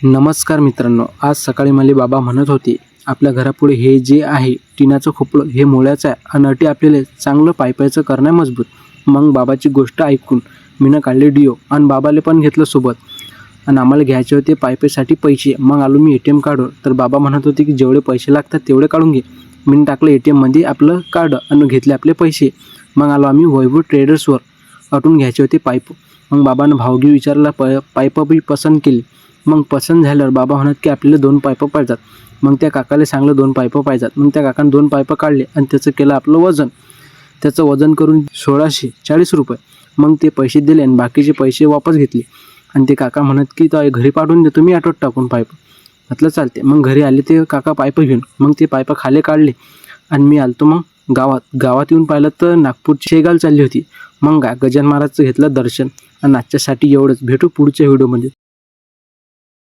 नमस्कार मित्रांनो, आज सकाळी मला बाबा म्हणत होते आपल्या घरापुढे हे जे आहे टिनाचं खोपलं हे मुळ्याचं आहे आणि अटी आपल्याला चांगलं पायपायचं करणं मजबूत. मग बाबाची गोष्ट ऐकून मीनं काढले डिओ आणि बाबाले पण घेतलं सोबत आणि आम्हाला घ्यायचे होते पायपासाठी पैसे. मग आलो मी ATM काढून, तर बाबा म्हणत होते की जेवढे पैसे लागतात तेवढे काढून घे. मी टाकलं ATMमध्ये आपलं कार्ड आणि घेतले आपले पैसे. मग आलो आम्ही वैभव ट्रेडर्सवर, अटून घ्यायचे होते पाईप. मग बाबानं भावगी विचारला, पाईप बी पसंत केली. मग पसंत झाल्यावर बाबा म्हणत की आपल्याला 2 पाईपं पाहिजेत. मग त्या काकाला सांगलं 2 पाईपं पाहिजेत. मग त्या काकानं 2 पाईपं काढले आणि त्याचं केलं आपलं वजन. त्याचं वजन करून 1640 रुपये. मग ते पैसे दिले आणि बाकीचे पैसे वापस घेतले. आणि ते काका म्हणत की तो घरी पाठवून देतो मी ऑटोत टाकून पाईप. म्हटलं चालते. मग घरी आले ते काका पाईपं घेऊन. मग ते पाईपं खाली काढले आणि मी आलतो मग गावात येऊन पाहिलं तर नागपूरची शेगाव चालली होती. मग गजानन महाराजचं घेतलं दर्शन. आणि आजच्यासाठी एवढंच. भेटू पुढच्या व्हिडिओमध्ये.